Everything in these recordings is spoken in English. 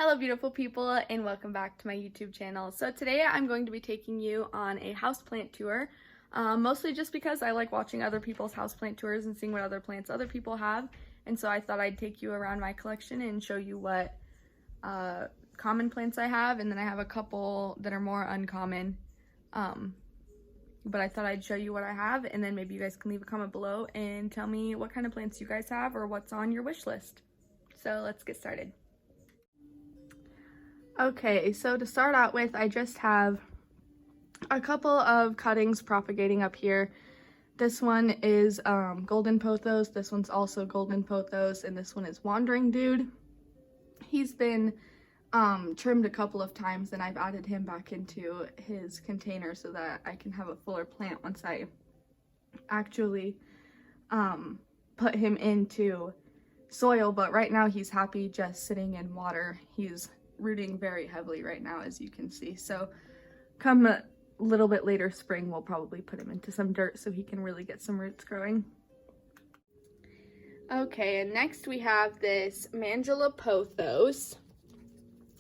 Hello beautiful people and welcome back to my YouTube channel. So today I'm going to be taking you on a houseplant tour, mostly just because I like watching other people's houseplant tours and seeing what other plants other people have, and so I thought I'd take you around my collection and show you what common plants I have, and then I have a couple that are more uncommon, but I thought I'd show you what I have, and then maybe you guys can leave a comment below and tell me what kind of plants you guys have or what's on your wish list. So let's get started. Okay, so to start out with, I just have a couple of cuttings propagating up here. This one is golden pothos, this one's also golden pothos, and this one is wandering dude. He's been trimmed a couple of times, and I've added him back into his container so that I can have a fuller plant once I actually put him into soil. But right now he's happy just sitting in water. He's rooting very heavily right now, as you can see. So come a little bit later spring, we'll probably put him into some dirt so he can really get some roots growing. Okay, and next we have this Mandula pothos.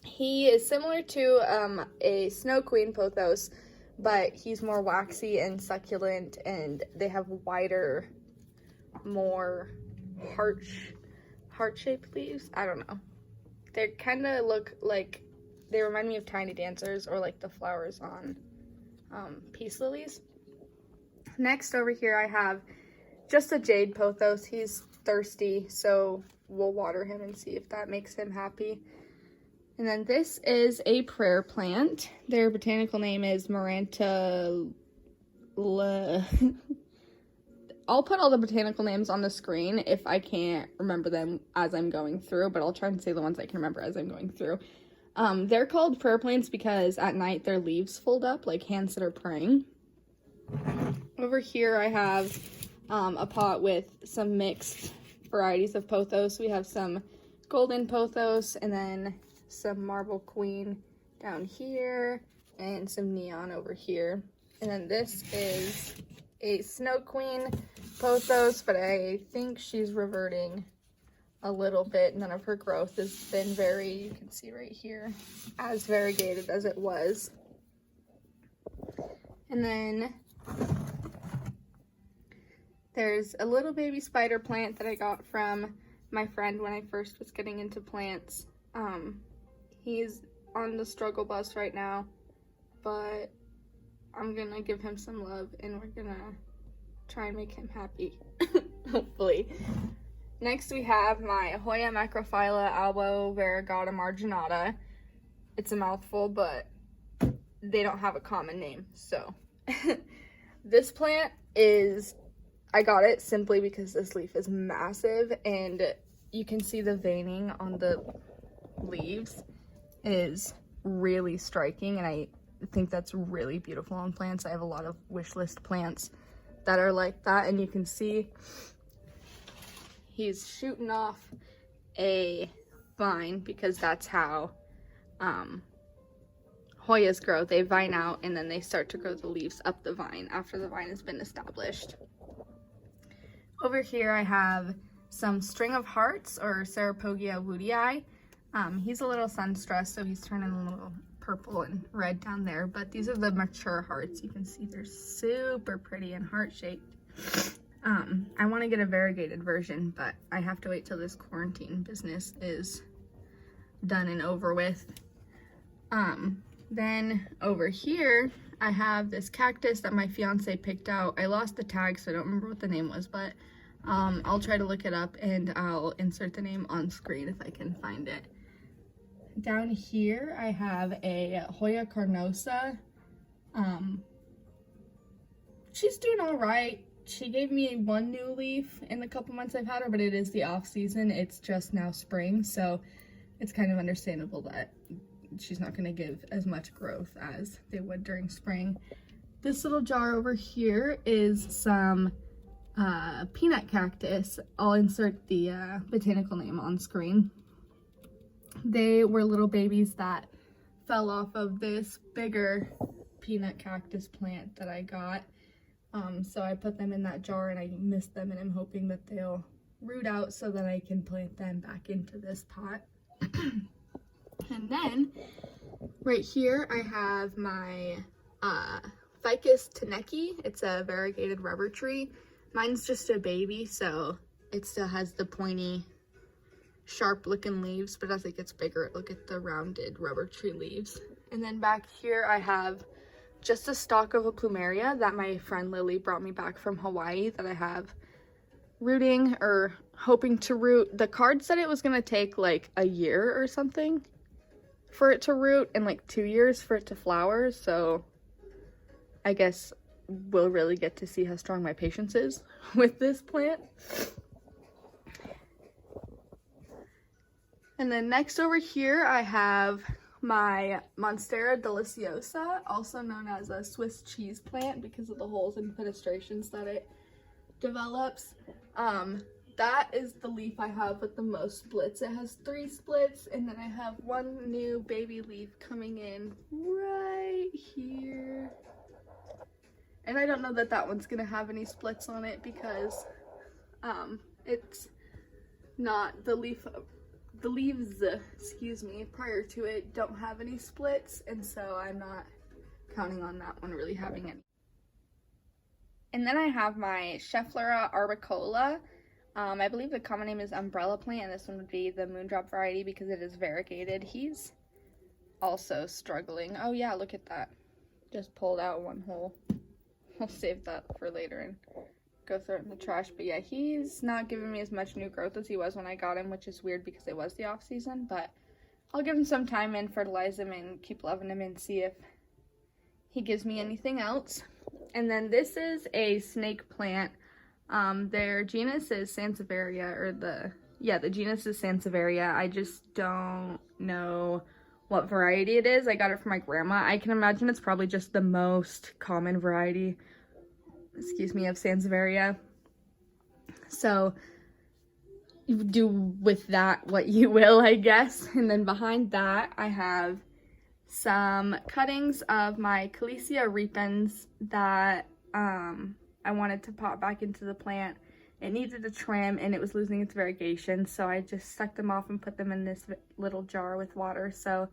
He is similar to a snow queen pothos, but he's more waxy and succulent, and they have wider, more heart-shaped leaves. I don't know. They kind of look like, they remind me of tiny dancers or like the flowers on peace lilies. Next over here I have just a jade pothos. He's thirsty, so we'll water him and see if that makes him happy. And then this is a prayer plant. Their botanical name is Maranta. I'll put all the botanical names on the screen if I can't remember them as I'm going through, but I'll try and say the ones I can remember as I'm going through. They're called prayer plants because at night their leaves fold up like hands that are praying. Over here I have a pot with some mixed varieties of pothos. We have some golden pothos and then some marble queen down here and some neon over here. And then this is a snow queen pothos, but I think she's reverting a little bit. None of her growth has been very, you can see right here, as variegated as it was. And then there's a little baby spider plant that I got from my friend when I first was getting into plants. He's on the struggle bus right now, but I'm gonna give him some love and we're gonna try and make him happy, hopefully. Next we have my Hoya macrophylla albo variegata marginata. It's a mouthful, but they don't have a common name, so. This plant is, I got it simply because this leaf is massive and you can see the veining on the leaves is really striking, and I think that's really beautiful on plants. I have a lot of wish list plants that are like that, and you can see he's shooting off a vine because that's how Hoyas grow. They vine out and then they start to grow the leaves up the vine after the vine has been established. Over here I have some string of hearts, or Ceropogia woodii. He's a little sun stressed, so he's turning a little purple and red down there, but these are the mature hearts. You can see they're super pretty and heart-shaped. I want to get a variegated version, but I have to wait till this quarantine business is done and over with. Then over here I have this cactus that my fiance picked out. I lost the tag, so I don't remember what the name was, but I'll try to look it up and I'll insert the name on screen if I can find it. Down here I have a Hoya carnosa. She's doing all right. She gave me one new leaf in the couple months I've had her, but it is the off season. It's just now spring, so it's kind of understandable that she's not going to give as much growth as they would during spring. This little jar over here is some peanut cactus. I'll insert the botanical name on screen. They were little babies that fell off of this bigger peanut cactus plant that I got. So I put them in that jar and I missed them, and I'm hoping that they'll root out so that I can plant them back into this pot. And then right here I have my Ficus teneki. It's a variegated rubber tree. Mine's just a baby, so it still has the pointy, sharp looking leaves, but as it gets bigger, it'll get the rounded rubber tree leaves. And then back here I have just a stalk of a plumeria that my friend Lily brought me back from Hawaii that I have rooting or hoping to root. The card said it was gonna take like a year or something for it to root and like 2 years for it to flower, so I guess we'll really get to see how strong my patience is with this plant. And then next over here I have my Monstera deliciosa, also known as a Swiss cheese plant because of the holes and fenestrations that it develops. That is the leaf I have with the most splits. It has 3 splits, and then I have 1 new baby leaf coming in right here. And I don't know that that one's gonna have any splits on it because it's not the leaves, excuse me, prior to it don't have any splits, and so I'm not counting on that one really having any. And then I have my Schefflera arbicola. I believe the common name is umbrella plant, and this one would be the moondrop variety because it is variegated. He's also struggling. Oh yeah, look at that. Just pulled out 1 hole. I'll save that for later and go throw it in the trash. But yeah, he's not giving me as much new growth as he was when I got him, which is weird because it was the off season, but I'll give him some time and fertilize him and keep loving him and see if he gives me anything else. And then this is a snake plant. Their genus is Sansevieria, or the genus is Sansevieria. I just don't know what variety it is. I got it from my grandma. I can imagine it's probably just the most common variety, excuse me, of Sansevieria. So you do with that what you will, I guess. And then behind that I have some cuttings of my Calesia repens that I wanted to pop back into the plant. It needed a trim and it was losing its variegation, so I just sucked them off and put them in this little jar with water so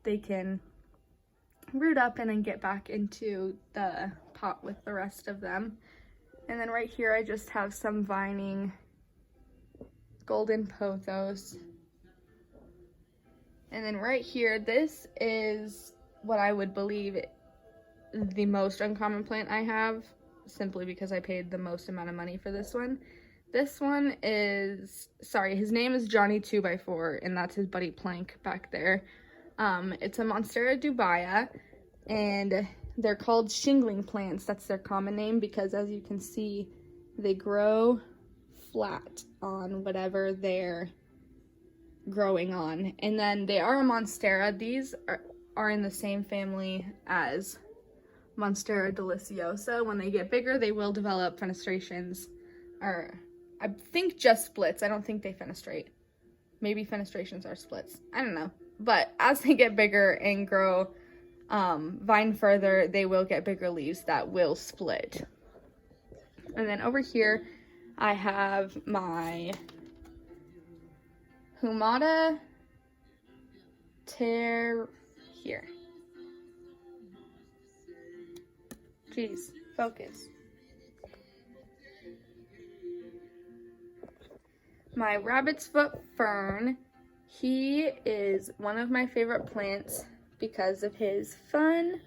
they can root up and then get back into the pot with the rest of them. And then right here I just have some vining golden pothos. And then right here, this is what I would believe the most uncommon plant I have, simply because I paid the most amount of money for this one. This one is, sorry, his name is Johnny 2x4, and that's his buddy Plank back there. It's a Monstera dubia, and they're called shingling plants. That's their common name because, as you can see, they grow flat on whatever they're growing on. And then they are a Monstera. These are in the same family as Monstera deliciosa. When they get bigger, they will develop fenestrations, or I think just splits. I don't think they fenestrate. Maybe fenestrations are splits. I don't know. But as they get bigger and grow vine further, they will get bigger leaves that will split. And then over here, I have my Humata here. Jeez, focus. My rabbit's foot fern. He is one of my favorite plants because of his fun,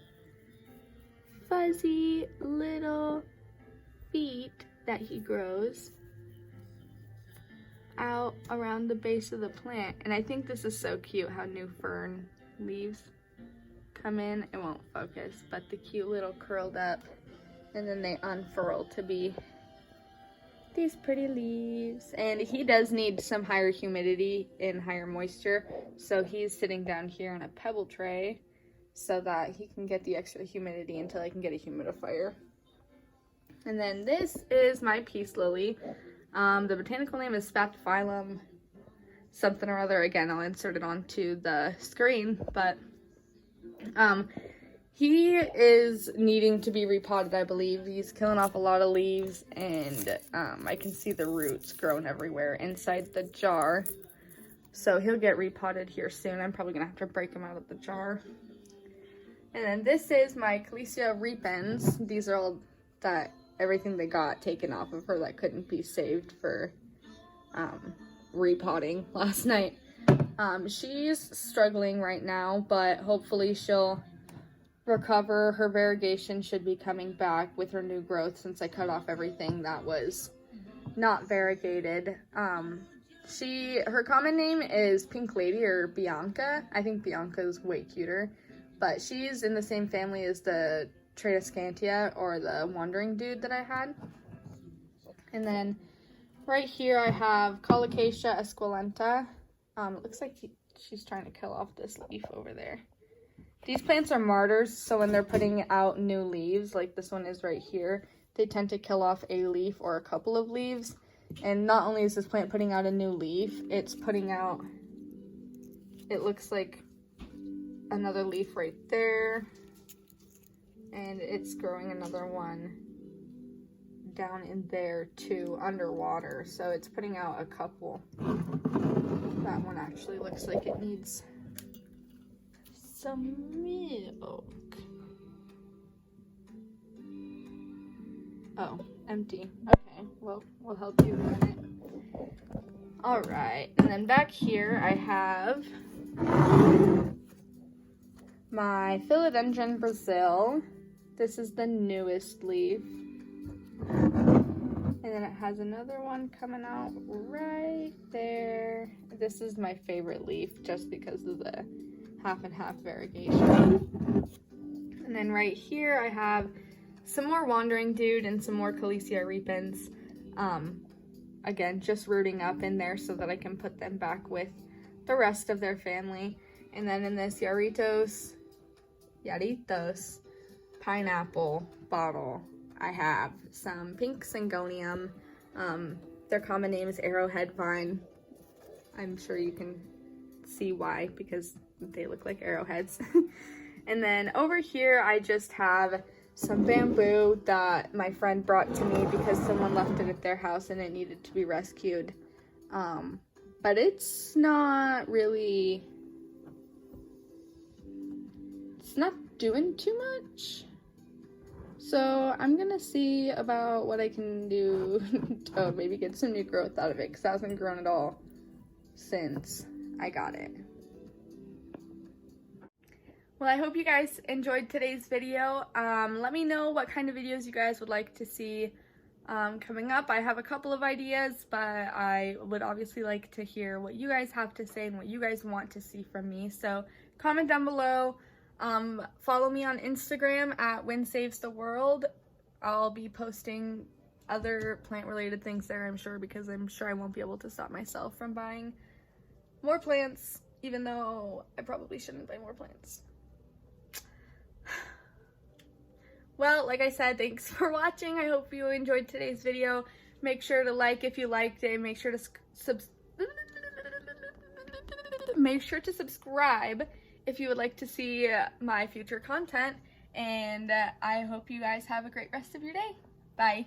fuzzy little feet that he grows out around the base of the plant. And I think this is so cute how new fern leaves come in. It won't focus, but the cute little curled up, and then they unfurl to be these pretty leaves. And he does need some higher humidity and higher moisture, so he's sitting down here in a pebble tray so that he can get the extra humidity until I can get a humidifier. And then this is my peace lily. The botanical name is Spathiphyllum something or other. Again, I'll insert it onto the screen, but he is needing to be repotted, I believe. He's killing off a lot of leaves, and I can see the roots growing everywhere inside the jar. So he'll get repotted here soon. I'm probably gonna have to break him out of the jar. And then this is my Calesia repens. These are all that everything they got taken off of her that couldn't be saved for repotting last night. She's struggling right now, but hopefully she'll recover. Her variegation should be coming back with her new growth since I cut off everything that was not variegated. Her common name is Pink Lady or Bianca. I think Bianca is way cuter, but she's in the same family as the Tradescantia or the Wandering Dude that I had. And then right here I have Colocasia esculenta. It looks like she's trying to kill off this leaf over there. These plants are martyrs, so when they're putting out new leaves, like this one is right here, they tend to kill off a leaf or a couple of leaves. And not only is this plant putting out a new leaf, it's putting out, it looks like another leaf right there. And it's growing another one down in there too, underwater. So it's putting out a couple. That one actually looks like it needs some milk. Oh, empty. Okay, well, we'll help you in a minute. Alright, and then back here I have my Philodendron Brazil. This is the newest leaf. And then it has another one coming out right there. This is my favorite leaf just because of the half and half variegation. And then right here I have some more Wandering Dude and some more Calesia repens. Again, just rooting up in there so that I can put them back with the rest of their family. And then in this Yarritos pineapple bottle, I have some pink Syngonium. Their common name is arrowhead vine. I'm sure you can see why, because they look like arrowheads. And then over here I just have some bamboo that my friend brought to me because someone left it at their house and it needed to be rescued. But it's not really, it's not doing too much. So I'm gonna see about what I can do to maybe get some new growth out of it, because it hasn't grown at all since I got it. Well, I hope you guys enjoyed today's video. Let me know what kind of videos you guys would like to see coming up. I have a couple of ideas, but I would obviously like to hear what you guys have to say and what you guys want to see from me. So comment down below. Follow me on Instagram at WinSavesTheWorld. I'll be posting other plant-related things there, I'm sure, because I'm sure I won't be able to stop myself from buying more plants, even though I probably shouldn't buy more plants. Well, like I said, thanks for watching. I hope you enjoyed today's video. Make sure to like if you liked it. Make sure to subscribe if you would like to see my future content. And I hope you guys have a great rest of your day. Bye.